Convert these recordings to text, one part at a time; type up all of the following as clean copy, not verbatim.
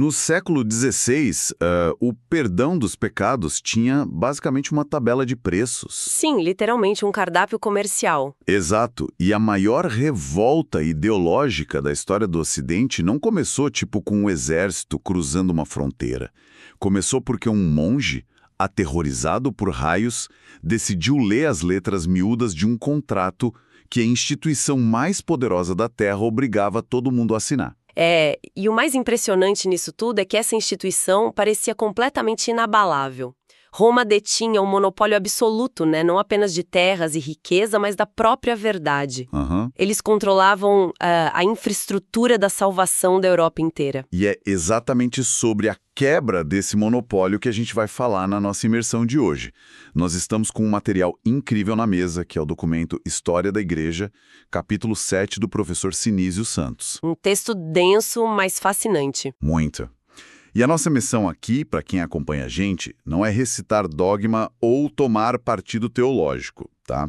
No século XVI, o perdão dos pecados tinha basicamente uma tabela de preços. Sim, literalmente um cardápio comercial. Exato. E a maior revolta ideológica da história do Ocidente não começou tipo com um exército cruzando uma fronteira. Começou porque um monge, aterrorizado por raios, decidiu ler as letras miúdas de um contrato que a instituição mais poderosa da Terra obrigava todo mundo a assinar. E o mais impressionante nisso tudo é que essa instituição parecia completamente inabalável. Roma detinha um monopólio absoluto, né? Não apenas de terras e riqueza, mas da própria verdade. Eles controlavam a infraestrutura da salvação da Europa inteira. E é exatamente sobre a quebra desse monopólio que a gente vai falar na nossa imersão de hoje. Nós estamos com um material incrível na mesa, que é o documento História da Igreja, capítulo 7 do professor Sinísio Santos. Um texto denso, mas fascinante. Muito. E a nossa missão aqui, para quem acompanha a gente, não é recitar dogma ou tomar partido teológico, tá?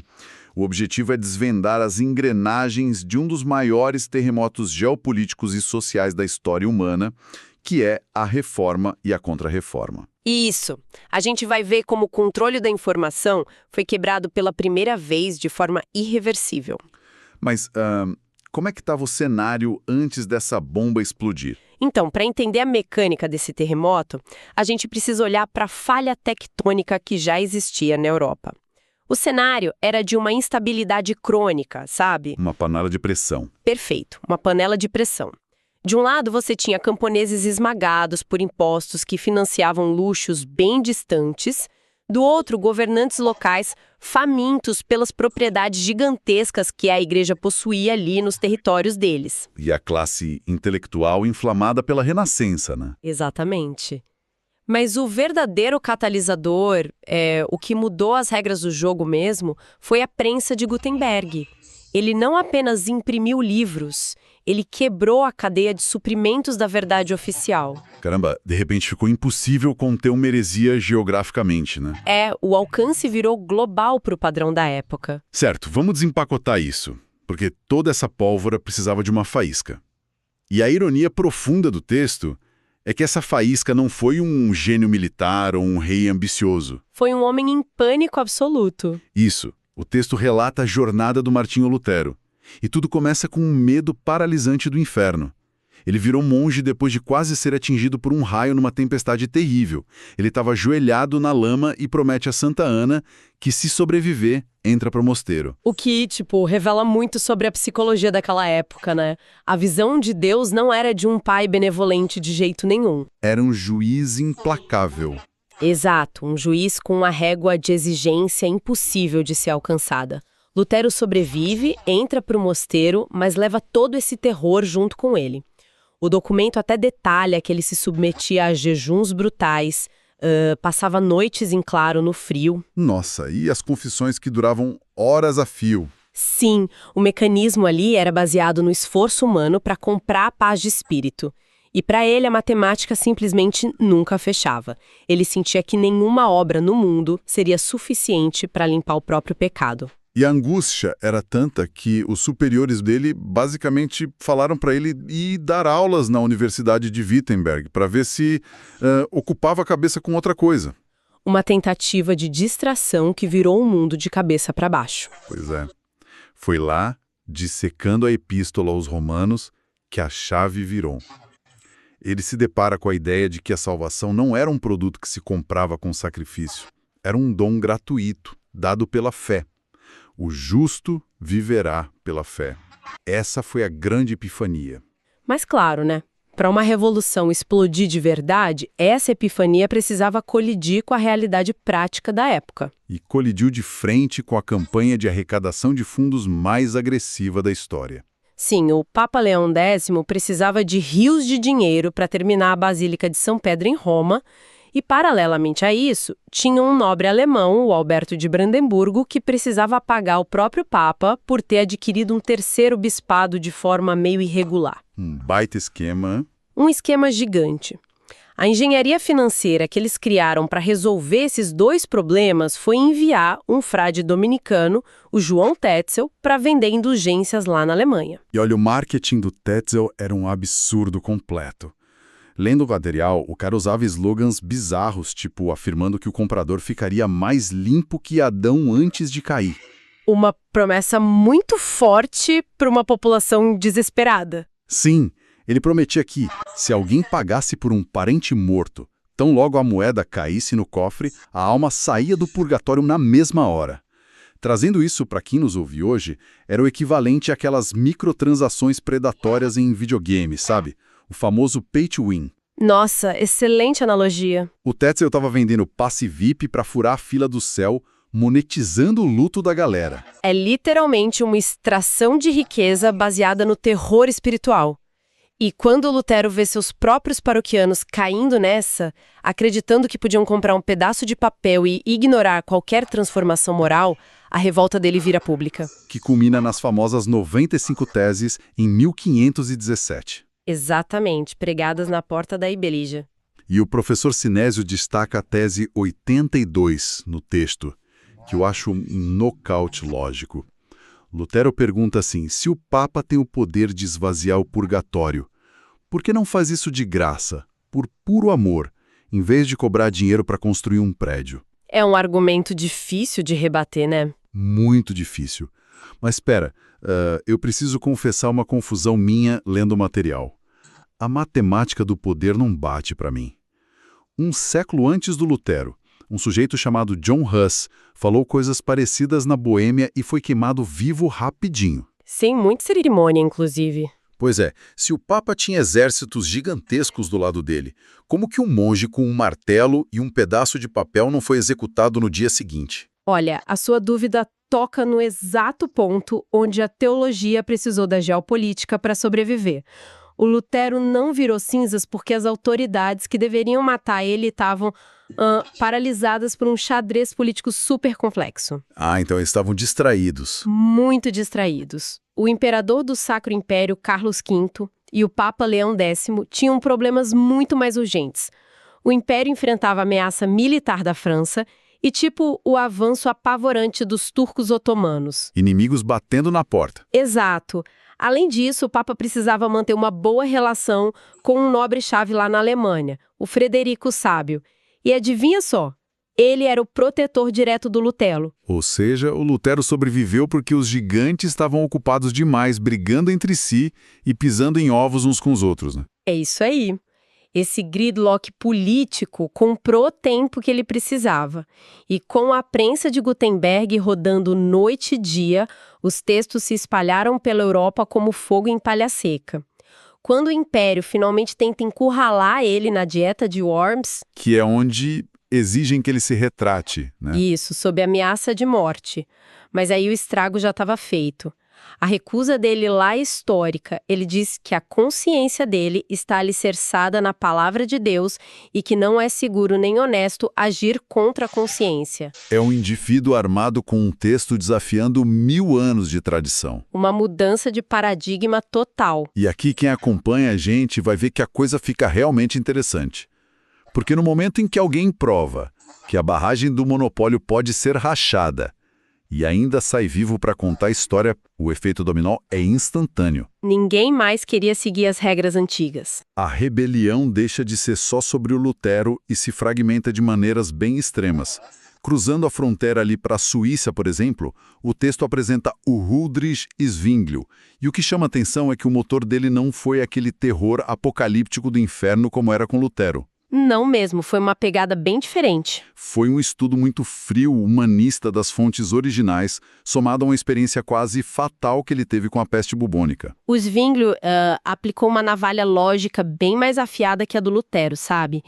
O objetivo é desvendar as engrenagens de um dos maiores terremotos geopolíticos e sociais da história humana, que é a Reforma e a Contra-Reforma. Isso. A gente vai ver como o controle da informação foi quebrado pela primeira vez de forma irreversível. Mas como é que estava o cenário antes dessa bomba explodir? Então, para entender a mecânica desse terremoto, a gente precisa olhar para a falha tectônica que já existia na Europa. O cenário era de uma instabilidade crônica, sabe? Uma panela de pressão. Perfeito, uma panela de pressão. De um lado, você tinha camponeses esmagados por impostos que financiavam luxos bem distantes. Do outro, governantes locais famintos pelas propriedades gigantescas que a igreja possuía ali nos territórios deles. E a classe intelectual inflamada pela Renascença, né? Exatamente. Mas o verdadeiro catalisador, o que mudou as regras do jogo mesmo, foi a prensa de Gutenberg. Ele não apenas imprimiu livros, ele quebrou a cadeia de suprimentos da verdade oficial. Caramba, de repente ficou impossível conter uma heresia geograficamente, né? O alcance virou global para o padrão da época. Certo, vamos desempacotar isso, porque toda essa pólvora precisava de uma faísca. E a ironia profunda do texto é que essa faísca não foi um gênio militar ou um rei ambicioso. Foi um homem em pânico absoluto. Isso. O texto relata a jornada do Martinho Lutero. E tudo começa com um medo paralisante do inferno. Ele virou monge depois de quase ser atingido por um raio numa tempestade terrível. Ele estava ajoelhado na lama e promete a Santa Ana que, se sobreviver, entra para o mosteiro. O que, revela muito sobre a psicologia daquela época, né? A visão de Deus não era de um pai benevolente de jeito nenhum. Era um juiz implacável. Exato, um juiz com uma régua de exigência impossível de ser alcançada. Lutero sobrevive, entra para o mosteiro, mas leva todo esse terror junto com ele. O documento até detalha que ele se submetia a jejuns brutais, passava noites em claro no frio. Nossa, e as confissões que duravam horas a fio. Sim, o mecanismo ali era baseado no esforço humano para comprar a paz de espírito. E para ele a matemática simplesmente nunca fechava. Ele sentia que nenhuma obra no mundo seria suficiente para limpar o próprio pecado. E a angústia era tanta que os superiores dele basicamente falaram para ele ir dar aulas na Universidade de Wittenberg para ver se ocupava a cabeça com outra coisa. Uma tentativa de distração que virou o mundo de cabeça para baixo. Pois é. Foi lá, dissecando a epístola aos Romanos, que a chave virou. Ele se depara com a ideia de que a salvação não era um produto que se comprava com sacrifício. Era um dom gratuito, dado pela fé. O justo viverá pela fé. Essa foi a grande epifania. Mas claro, né? Para uma revolução explodir de verdade, essa epifania precisava colidir com a realidade prática da época. E colidiu de frente com a campanha de arrecadação de fundos mais agressiva da história. Sim, o Papa Leão X precisava de rios de dinheiro para terminar a Basílica de São Pedro em Roma, e, paralelamente a isso, tinha um nobre alemão, o Alberto de Brandemburgo, que precisava pagar o próprio Papa por ter adquirido um terceiro bispado de forma meio irregular. Um baita esquema. Um esquema gigante. A engenharia financeira que eles criaram para resolver esses dois problemas foi enviar um frade dominicano, o João Tetzel, para vender indulgências lá na Alemanha. E olha, o marketing do Tetzel era um absurdo completo. Lendo o material, o cara usava slogans bizarros, tipo afirmando que o comprador ficaria mais limpo que Adão antes de cair. Uma promessa muito forte para uma população desesperada. Sim, ele prometia que, se alguém pagasse por um parente morto, tão logo a moeda caísse no cofre, a alma saía do purgatório na mesma hora. Trazendo isso para quem nos ouve hoje, era o equivalente àquelas microtransações predatórias em videogame, sabe? O famoso pay to win. Nossa, excelente analogia. O Tetzel estava vendendo passe VIP para furar a fila do céu, monetizando o luto da galera. É literalmente uma extração de riqueza baseada no terror espiritual. E quando Lutero vê seus próprios paroquianos caindo nessa, acreditando que podiam comprar um pedaço de papel e ignorar qualquer transformação moral, a revolta dele vira pública. Que culmina nas famosas 95 teses em 1517. Exatamente, pregadas na porta da Ibelígia. E o professor Sinésio destaca a tese 82 no texto, que eu acho um nocaute lógico. Lutero pergunta assim, se o Papa tem o poder de esvaziar o purgatório, por que não faz isso de graça, por puro amor, em vez de cobrar dinheiro para construir um prédio? É um argumento difícil de rebater, né? Muito difícil. Mas espera, eu preciso confessar uma confusão minha lendo o material. A matemática do poder não bate para mim. Um século antes do Lutero, um sujeito chamado John Huss falou coisas parecidas na Boêmia e foi queimado vivo rapidinho. Sem muita cerimônia, inclusive. Pois é, se o Papa tinha exércitos gigantescos do lado dele, como que um monge com um martelo e um pedaço de papel não foi executado no dia seguinte? Olha, a sua dúvida toca no exato ponto onde a teologia precisou da geopolítica para sobreviver. O Lutero não virou cinzas porque as autoridades que deveriam matar ele estavam paralisadas por um xadrez político super complexo. Ah, então eles estavam distraídos. Muito distraídos. O imperador do Sacro Império, Carlos V, e o Papa Leão X tinham problemas muito mais urgentes. O Império enfrentava a ameaça militar da França e, o avanço apavorante dos turcos otomanos. Inimigos batendo na porta. Exato. Além disso, o Papa precisava manter uma boa relação com um nobre-chave lá na Alemanha, o Frederico o Sábio. E adivinha só, ele era o protetor direto do Lutero. Ou seja, o Lutero sobreviveu porque os gigantes estavam ocupados demais, brigando entre si e pisando em ovos uns com os outros, né? É isso aí. Esse gridlock político comprou o tempo que ele precisava. E com a prensa de Gutenberg rodando noite e dia, os textos se espalharam pela Europa como fogo em palha seca. Quando o Império finalmente tenta encurralar ele na dieta de Worms... Que é onde exigem que ele se retrate, né? Isso, sob ameaça de morte. Mas aí o estrago já estava feito. A recusa dele lá é histórica. Ele diz que a consciência dele está alicerçada na palavra de Deus e que não é seguro nem honesto agir contra a consciência. É um indivíduo armado com um texto desafiando 1000 anos de tradição. Uma mudança de paradigma total. E aqui quem acompanha a gente vai ver que a coisa fica realmente interessante. Porque no momento em que alguém prova que a barragem do monopólio pode ser rachada, e ainda sai vivo para contar a história, o efeito dominó é instantâneo. Ninguém mais queria seguir as regras antigas. A rebelião deixa de ser só sobre o Lutero e se fragmenta de maneiras bem extremas. Cruzando a fronteira ali para a Suíça, por exemplo, o texto apresenta o Huldrych Zwinglio. E o que chama atenção é que o motor dele não foi aquele terror apocalíptico do inferno como era com Lutero. Não mesmo, foi uma pegada bem diferente. Foi um estudo muito frio, humanista das fontes originais, somado a uma experiência quase fatal que ele teve com a peste bubônica. O Zwinglio aplicou uma navalha lógica bem mais afiada que a do Lutero, sabe?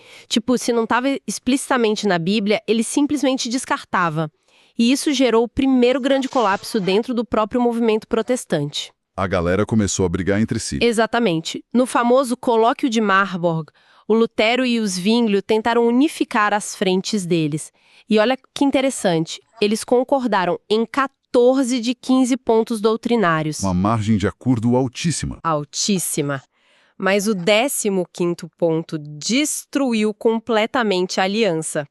Se não estava explicitamente na Bíblia, ele simplesmente descartava. E isso gerou o primeiro grande colapso dentro do próprio movimento protestante. A galera começou a brigar entre si. Exatamente. No famoso Colóquio de Marburg, o Lutero e o Zwinglio tentaram unificar as frentes deles. E olha que interessante, eles concordaram em 14 de 15 pontos doutrinários. Uma margem de acordo altíssima. Altíssima. Mas o 15º ponto destruiu completamente a aliança.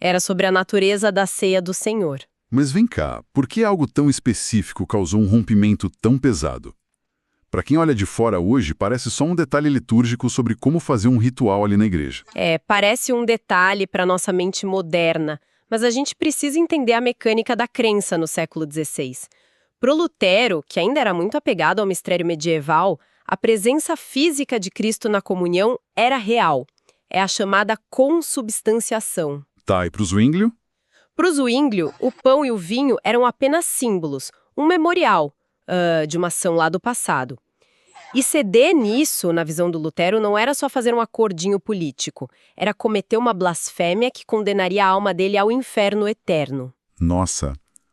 Era sobre a natureza da ceia do Senhor. Mas vem cá, por que algo tão específico causou um rompimento tão pesado? Para quem olha de fora hoje, parece só um detalhe litúrgico sobre como fazer um ritual ali na igreja. Parece um detalhe para nossa mente moderna, mas a gente precisa entender a mecânica da crença no século XVI. Para o Lutero, que ainda era muito apegado ao mistério medieval, a presença física de Cristo na comunhão era real. É a chamada consubstanciação. Tá, e para o Zwinglio? Para o Zwinglio, o pão e o vinho eram apenas símbolos, um memorial de uma ação lá do passado. E ceder nisso, na visão do Lutero, não era só fazer um acordinho político, era cometer uma blasfêmia que condenaria a alma dele ao inferno eterno. Nossa,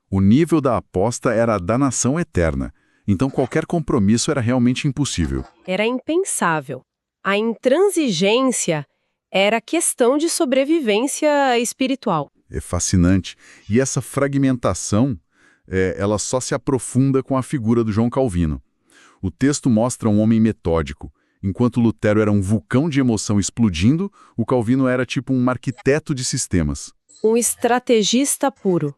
o nível da aposta era a danação eterna, então qualquer compromisso era realmente impossível. Era impensável. A intransigência era questão de sobrevivência espiritual. É fascinante. E essa fragmentação, ela só se aprofunda com a figura do João Calvino. O texto mostra um homem metódico. Enquanto Lutero era um vulcão de emoção explodindo, o Calvino era tipo um arquiteto de sistemas. Um estrategista puro.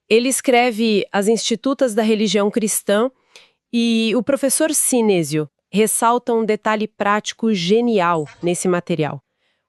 Ele escreve As Institutas da Religião Cristã e o professor Sinésio ressalta um detalhe prático genial nesse material.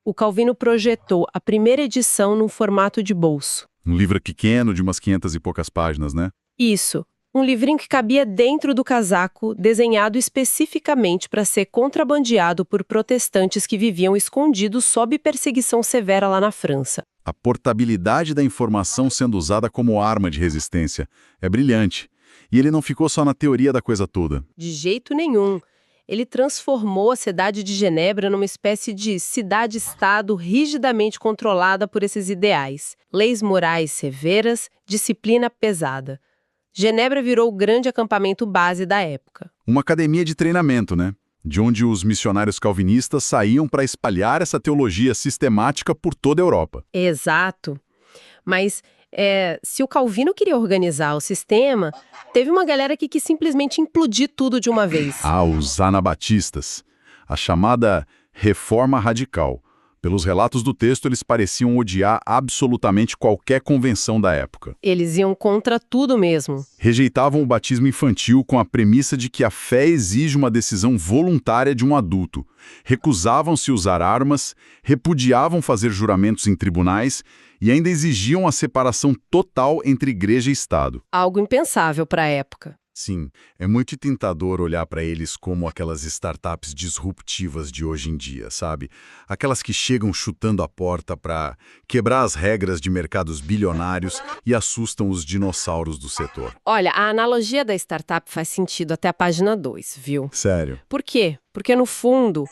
O Calvino projetou a primeira edição num formato de bolso. Um livro pequeno, de umas 500 e poucas páginas, né? Isso. Um livrinho que cabia dentro do casaco, desenhado especificamente para ser contrabandeado por protestantes que viviam escondidos sob perseguição severa lá na França. A portabilidade da informação sendo usada como arma de resistência é brilhante. E ele não ficou só na teoria da coisa toda. De jeito nenhum. Ele transformou a cidade de Genebra numa espécie de cidade-estado rigidamente controlada por esses ideais. Leis morais severas, disciplina pesada. Genebra virou o grande acampamento base da época. Uma academia de treinamento, né? De onde os missionários calvinistas saíam para espalhar essa teologia sistemática por toda a Europa. Exato. Mas se o Calvino queria organizar o sistema, teve uma galera que quis simplesmente implodir tudo de uma vez. Ah, os anabatistas. A chamada reforma radical. Pelos relatos do texto, eles pareciam odiar absolutamente qualquer convenção da época. Eles iam contra tudo mesmo. Rejeitavam o batismo infantil com a premissa de que a fé exige uma decisão voluntária de um adulto. Recusavam-se usar armas, repudiavam fazer juramentos em tribunais e ainda exigiam a separação total entre igreja e Estado. Algo impensável para a época. Sim, é muito tentador olhar para eles como aquelas startups disruptivas de hoje em dia, sabe? Aquelas que chegam chutando a porta para quebrar as regras de mercados bilionários e assustam os dinossauros do setor. Olha, a analogia da startup faz sentido até a página 2, viu? Sério? Por quê? Porque, no fundo,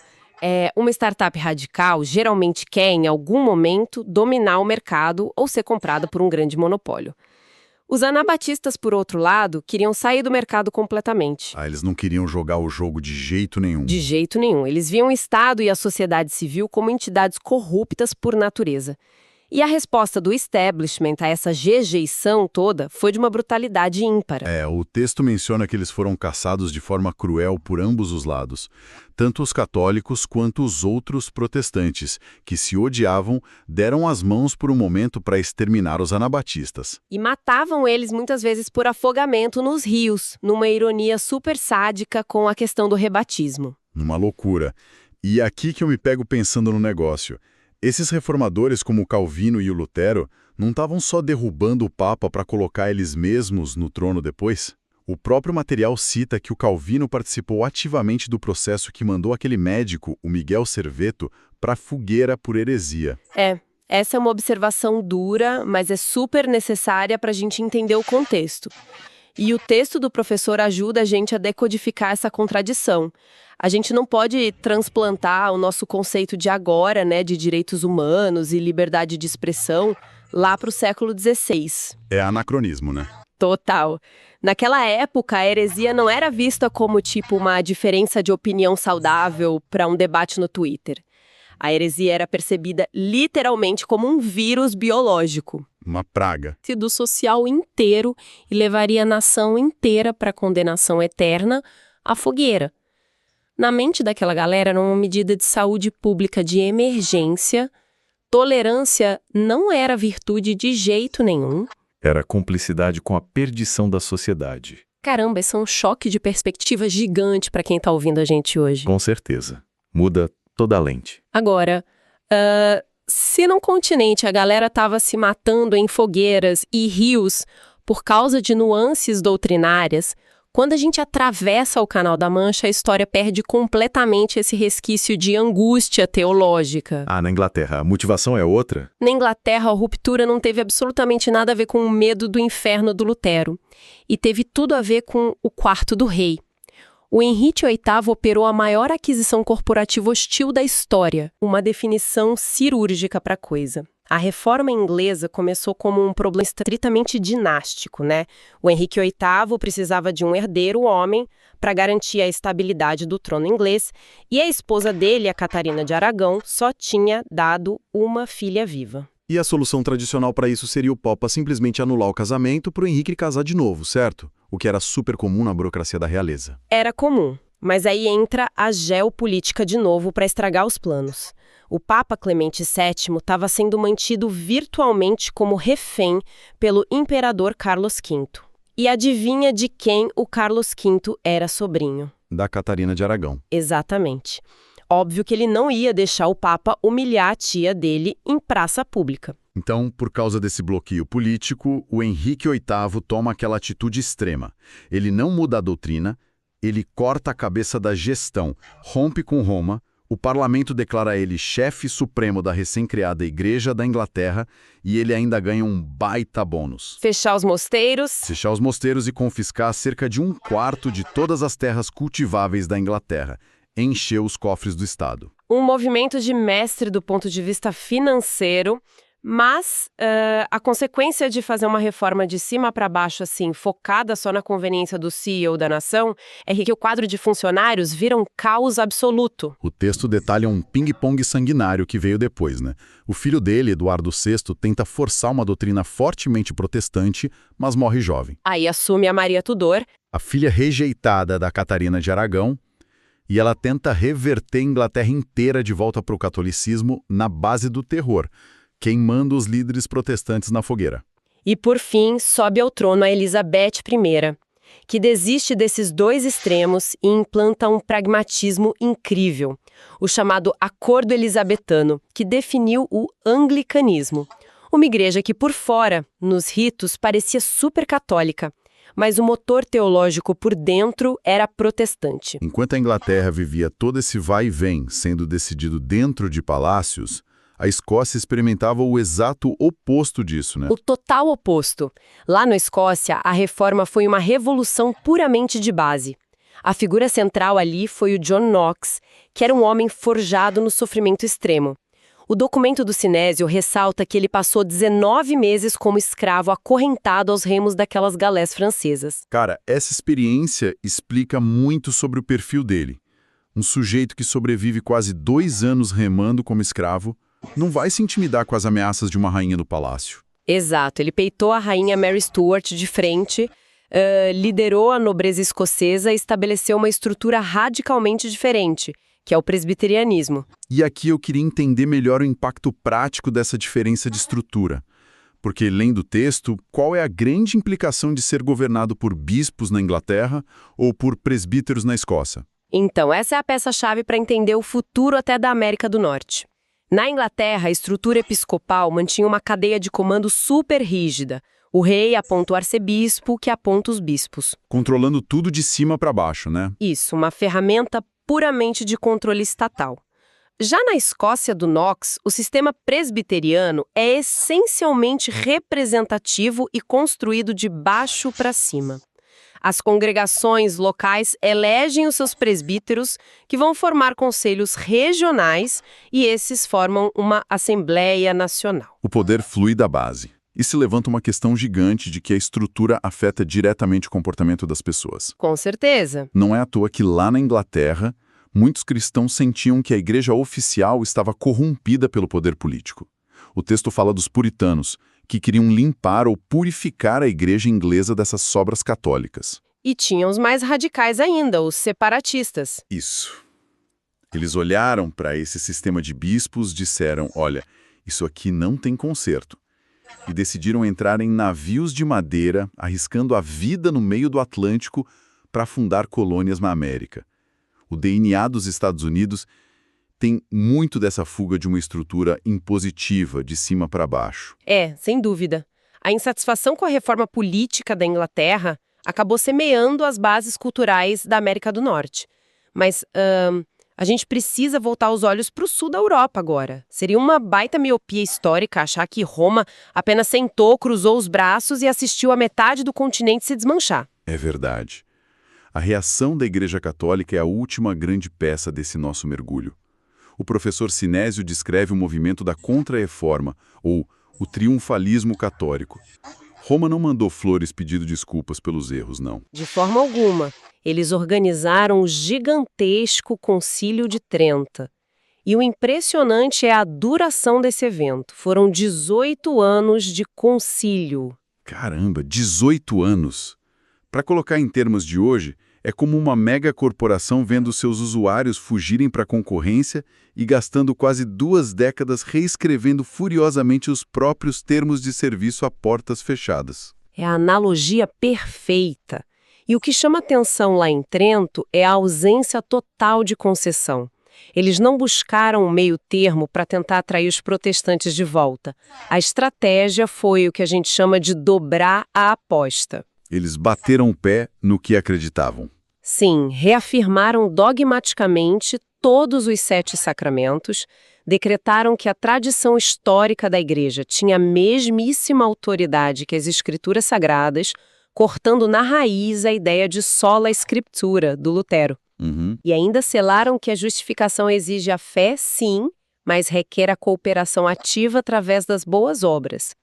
uma startup radical geralmente quer, em algum momento, dominar o mercado ou ser comprada por um grande monopólio. Os anabatistas, por outro lado, queriam sair do mercado completamente. Ah, eles não queriam jogar o jogo de jeito nenhum. De jeito nenhum. Eles viam o Estado e a sociedade civil como entidades corruptas por natureza. E a resposta do establishment a essa rejeição toda foi de uma brutalidade ímpar. O texto menciona que eles foram caçados de forma cruel por ambos os lados. Tanto os católicos quanto os outros protestantes, que se odiavam, deram as mãos por um momento para exterminar os anabatistas. E matavam eles muitas vezes por afogamento nos rios, numa ironia super sádica com a questão do rebatismo. Uma loucura. E é aqui que eu me pego pensando no negócio. Esses reformadores como o Calvino e o Lutero não estavam só derrubando o Papa para colocar eles mesmos no trono depois? O próprio material cita que o Calvino participou ativamente do processo que mandou aquele médico, o Miguel Serveto, para a fogueira por heresia. Essa é uma observação dura, mas é super necessária para a gente entender o contexto. E o texto do professor ajuda a gente a decodificar essa contradição. A gente não pode transplantar o nosso conceito de agora, né, de direitos humanos e liberdade de expressão, lá para o século XVI. É anacronismo, né? Total. Naquela época, a heresia não era vista como tipo uma diferença de opinião saudável para um debate no Twitter. A heresia era percebida literalmente como um vírus biológico. Uma praga. Do social inteiro e levaria a nação inteira para a condenação eterna à fogueira. Na mente daquela galera, era uma medida de saúde pública de emergência. Tolerância não era virtude de jeito nenhum. Era cumplicidade com a perdição da sociedade. Caramba, esse é um choque de perspectiva gigante para quem está ouvindo a gente hoje. Com certeza. Muda toda a lente. Agora, se num continente a galera estava se matando em fogueiras e rios por causa de nuances doutrinárias, quando a gente atravessa o Canal da Mancha, a história perde completamente esse resquício de angústia teológica. Na Inglaterra, a motivação é outra? Na Inglaterra, a ruptura não teve absolutamente nada a ver com o medo do inferno do Lutero. E teve tudo a ver com o quarto do rei. O Henrique VIII operou a maior aquisição corporativa hostil da história, uma definição cirúrgica para a coisa. A reforma inglesa começou como um problema estritamente dinástico, né? O Henrique VIII precisava de um herdeiro homem para garantir a estabilidade do trono inglês, e a esposa dele, a Catarina de Aragão, só tinha dado uma filha viva. E a solução tradicional para isso seria o Papa simplesmente anular o casamento para o Henrique casar de novo, certo? O que era super comum na burocracia da realeza. Era comum, mas aí entra a geopolítica de novo para estragar os planos. O Papa Clemente VII estava sendo mantido virtualmente como refém pelo imperador Carlos V. E adivinha de quem o Carlos V era sobrinho? Da Catarina de Aragão. Exatamente. Óbvio que ele não ia deixar o Papa humilhar a tia dele em praça pública. Então, por causa desse bloqueio político, o Henrique VIII toma aquela atitude extrema. Ele não muda a doutrina, ele corta a cabeça da gestão, rompe com Roma, o parlamento declara ele chefe supremo da recém-criada Igreja da Inglaterra e ele ainda ganha um baita bônus. Fechar os mosteiros e confiscar cerca de 1/4 de todas as terras cultiváveis da Inglaterra. Encheu os cofres do Estado. Um movimento de mestre do ponto de vista financeiro, mas a consequência de fazer uma reforma de cima para baixo, assim, focada só na conveniência do CEO da nação, é que o quadro de funcionários vira um caos absoluto. O texto detalha um ping-pong sanguinário que veio depois, né? O filho dele, Eduardo VI, tenta forçar uma doutrina fortemente protestante, mas morre jovem. Aí assume a Maria Tudor, a filha rejeitada da Catarina de Aragão, e ela tenta reverter a Inglaterra inteira de volta para o catolicismo na base do terror, queimando os líderes protestantes na fogueira. E, por fim, sobe ao trono a Elizabeth I, que desiste desses dois extremos e implanta um pragmatismo incrível, o chamado Acordo Elisabetano, que definiu o anglicanismo, uma igreja que, por fora, nos ritos, parecia super católica, mas o motor teológico por dentro era protestante. Enquanto a Inglaterra vivia todo esse vai e vem sendo decidido dentro de palácios, a Escócia experimentava o exato oposto disso, né? O total oposto. Lá na Escócia, a reforma foi uma revolução puramente de base. A figura central ali foi o John Knox, que era um homem forjado no sofrimento extremo. O documento do Sinésio ressalta que ele passou 19 meses como escravo acorrentado aos remos daquelas galés francesas. Cara, essa experiência explica muito sobre o perfil dele. Um sujeito que sobrevive quase 2 anos remando como escravo não vai se intimidar com as ameaças de uma rainha do palácio. Exato, ele peitou a rainha Mary Stuart de frente, liderou a nobreza escocesa e estabeleceu uma estrutura radicalmente diferente, que é o presbiterianismo. E aqui eu queria entender melhor o impacto prático dessa diferença de estrutura. Porque, lendo o texto, qual é a grande implicação de ser governado por bispos na Inglaterra ou por presbíteros na Escócia? Então, essa é a peça-chave para entender o futuro até da América do Norte. Na Inglaterra, a estrutura episcopal mantinha uma cadeia de comando super rígida. O rei aponta o arcebispo, que aponta os bispos. Controlando tudo de cima para baixo, né? Isso, uma ferramenta puramente de controle estatal. Já na Escócia do Knox, o sistema presbiteriano é essencialmente representativo e construído de baixo para cima. As congregações locais elegem os seus presbíteros, que vão formar conselhos regionais, e esses formam uma Assembleia Nacional. O poder flui da base. E se levanta uma questão gigante de que a estrutura afeta diretamente o comportamento das pessoas. Com certeza. Não é à toa que lá na Inglaterra, muitos cristãos sentiam que a igreja oficial estava corrompida pelo poder político. O texto fala dos puritanos, que queriam limpar ou purificar a igreja inglesa dessas sobras católicas. E tinham os mais radicais ainda, os separatistas. Isso. Eles olharam para esse sistema de bispos e disseram, olha, isso aqui não tem conserto. e decidiram entrar em navios de madeira, arriscando a vida no meio do Atlântico para fundar colônias na América. O DNA dos Estados Unidos tem muito dessa fuga de uma estrutura impositiva, de cima para baixo. Sem dúvida. A insatisfação com a reforma política da Inglaterra acabou semeando as bases culturais da América do Norte. Mas a gente precisa voltar os olhos para o sul da Europa agora. Seria uma baita miopia histórica achar que Roma apenas sentou, cruzou os braços e assistiu a metade do continente se desmanchar. É verdade. A reação da Igreja Católica é a última grande peça desse nosso mergulho. O professor Sinésio descreve o movimento da Contra-Reforma, ou o triunfalismo católico. Roma não mandou flores pedindo desculpas pelos erros, não. De forma alguma. Eles organizaram o gigantesco Concílio de Trento. E o impressionante é a duração desse evento. Foram 18 anos de concílio. Caramba, 18 anos! Para colocar em termos de hoje, é como uma mega corporação vendo seus usuários fugirem para a concorrência e gastando quase 2 décadas reescrevendo furiosamente os próprios termos de serviço a portas fechadas. É a analogia perfeita. E o que chama atenção lá em Trento é a ausência total de concessão. Eles não buscaram um meio termo para tentar atrair os protestantes de volta. A estratégia foi o que a gente chama de dobrar a aposta. Eles bateram o pé no que acreditavam. Sim, reafirmaram dogmaticamente todos os 7 sacramentos, decretaram que a tradição histórica da Igreja tinha a mesmíssima autoridade que as Escrituras Sagradas, cortando na raiz a ideia de sola scriptura, do Lutero. E ainda selaram que a justificação exige a fé, sim, mas requer a cooperação ativa através das boas obras.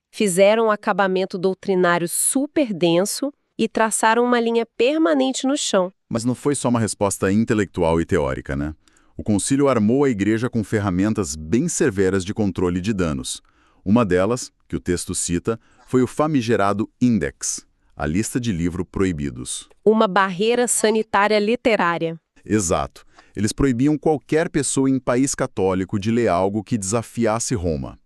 Fizeram um acabamento doutrinário super denso e traçaram uma linha permanente no chão. Mas não foi só uma resposta intelectual e teórica, né? O concílio armou a igreja com ferramentas bem severas de controle de danos. Uma delas, que o texto cita, foi o famigerado Index, a lista de livros proibidos. Uma barreira sanitária literária. Exato. Eles proibiam qualquer pessoa em país católico de ler algo que desafiasse Roma.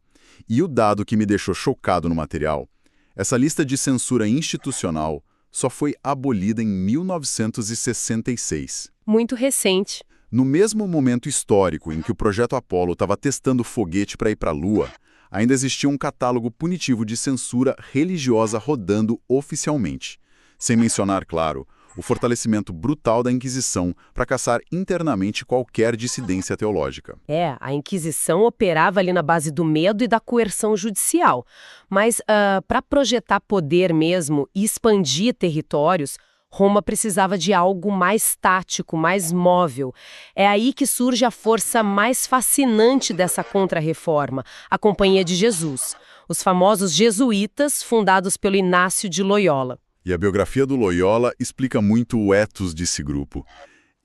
E o dado que me deixou chocado no material, essa lista de censura institucional só foi abolida em 1966. Muito recente. No mesmo momento histórico em que o projeto Apollo estava testando foguete para ir para a Lua, ainda existia um catálogo punitivo de censura religiosa rodando oficialmente. Sem mencionar, claro, o fortalecimento brutal da Inquisição para caçar internamente qualquer dissidência teológica. A Inquisição operava ali na base do medo e da coerção judicial. Mas para projetar poder mesmo e expandir territórios, Roma precisava de algo mais tático, mais móvel. É aí que surge a força mais fascinante dessa contra-reforma, a Companhia de Jesus, os famosos jesuítas fundados pelo Inácio de Loyola. E a biografia do Loyola explica muito o ethos desse grupo.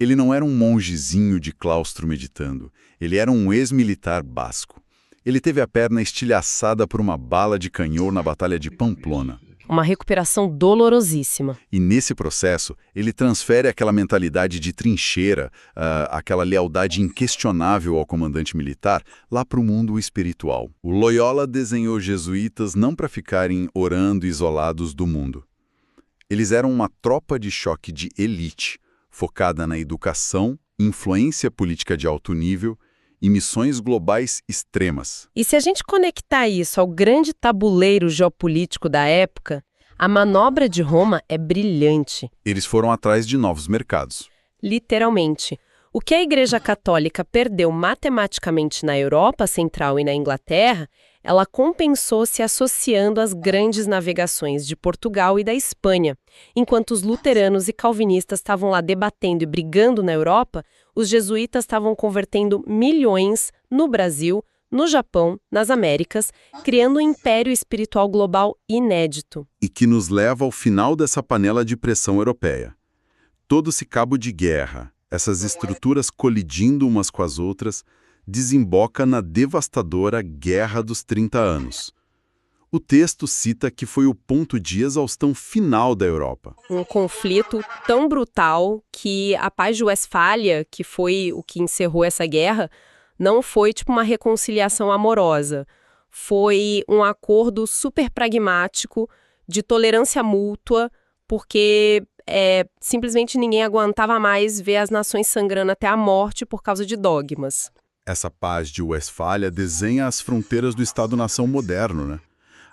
Ele não era um mongezinho de claustro meditando. Ele era um ex-militar basco. Ele teve a perna estilhaçada por uma bala de canhão na Batalha de Pamplona. Uma recuperação dolorosíssima. E nesse processo, ele transfere aquela mentalidade de trincheira, aquela lealdade inquestionável ao comandante militar, lá para o mundo espiritual. O Loyola desenhou jesuítas não para ficarem orando isolados do mundo. Eles eram uma tropa de choque de elite, focada na educação, influência política de alto nível e missões globais extremas. E se a gente conectar isso ao grande tabuleiro geopolítico da época, a manobra de Roma é brilhante. Eles foram atrás de novos mercados. Literalmente. O que a Igreja Católica perdeu matematicamente na Europa Central e na Inglaterra, ela compensou se associando às grandes navegações de Portugal e da Espanha. Enquanto os luteranos e calvinistas estavam lá debatendo e brigando na Europa, os jesuítas estavam convertendo milhões no Brasil, no Japão, nas Américas, criando um império espiritual global inédito. E que nos leva ao final dessa panela de pressão europeia. Todo esse cabo de guerra, essas estruturas colidindo umas com as outras, desemboca na devastadora Guerra dos 30 Anos. O texto cita que foi o ponto de exaustão final da Europa. Um conflito tão brutal que a Paz de Westfália, que foi o que encerrou essa guerra, não foi tipo uma reconciliação amorosa. foi um acordo super pragmático de tolerância mútua, porque simplesmente ninguém aguentava mais ver as nações sangrando até a morte por causa de dogmas. Essa paz de Westfália desenha as fronteiras do Estado-nação moderno, né?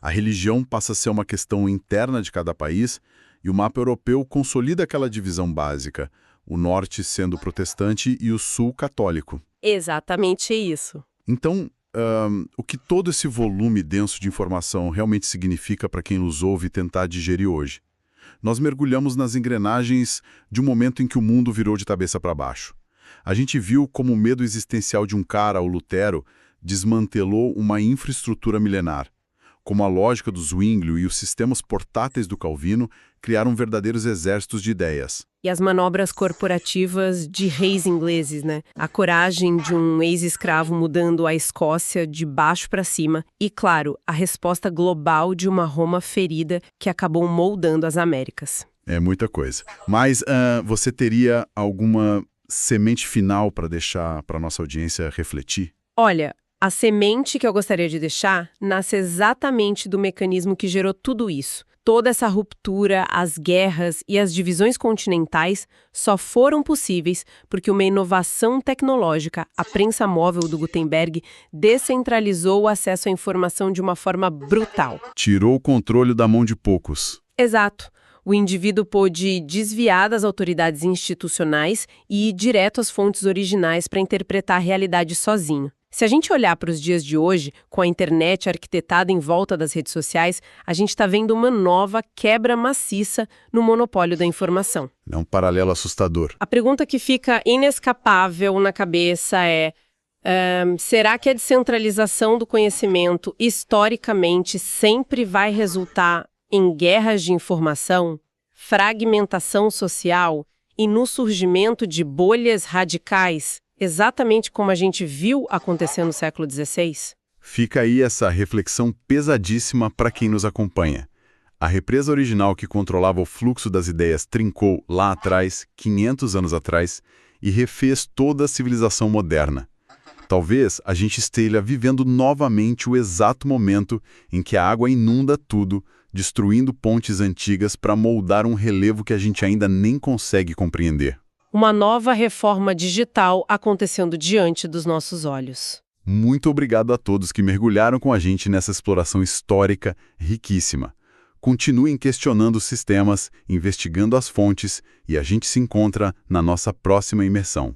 A religião passa a ser uma questão interna de cada país e o mapa europeu consolida aquela divisão básica, o norte sendo protestante e o sul católico. Exatamente isso. Então, o que todo esse volume denso de informação realmente significa para quem nos ouve tentar digerir hoje? Nós mergulhamos nas engrenagens de um momento em que o mundo virou de cabeça para baixo. A gente viu como o medo existencial de um cara, o Lutero, desmantelou uma infraestrutura milenar. Como a lógica do Zwinglio e os sistemas portáteis do Calvino criaram verdadeiros exércitos de ideias. E as manobras corporativas de reis ingleses, né? A coragem de um ex-escravo mudando a Escócia de baixo para cima. E, claro, a resposta global de uma Roma ferida que acabou moldando as Américas. É muita coisa. Mas você teria alguma semente final para deixar para a nossa audiência refletir? Olha, a semente que eu gostaria de deixar nasce exatamente do mecanismo que gerou tudo isso. Toda essa ruptura, as guerras e as divisões continentais só foram possíveis porque uma inovação tecnológica, a prensa móvel do Gutenberg, descentralizou o acesso à informação de uma forma brutal. Tirou o controle da mão de poucos. Exato. O indivíduo pôde desviar das autoridades institucionais e ir direto às fontes originais para interpretar a realidade sozinho. Se a gente olhar para os dias de hoje, com a internet arquitetada em volta das redes sociais, a gente está vendo uma nova quebra maciça no monopólio da informação. É um paralelo assustador. A pergunta que fica inescapável na cabeça é: será que a descentralização do conhecimento, historicamente, sempre vai resultar em guerras de informação, fragmentação social e no surgimento de bolhas radicais? Exatamente como a gente viu acontecer no século XVI? Fica aí essa reflexão pesadíssima para quem nos acompanha. A represa original que controlava o fluxo das ideias trincou lá atrás, 500 anos atrás, e refez toda a civilização moderna. Talvez a gente esteja vivendo novamente o exato momento em que a água inunda tudo, destruindo pontes antigas para moldar um relevo que a gente ainda nem consegue compreender. Uma nova reforma digital acontecendo diante dos nossos olhos. Muito obrigado a todos que mergulharam com a gente nessa exploração histórica riquíssima. Continuem questionando os sistemas, investigando as fontes e a gente se encontra na nossa próxima imersão.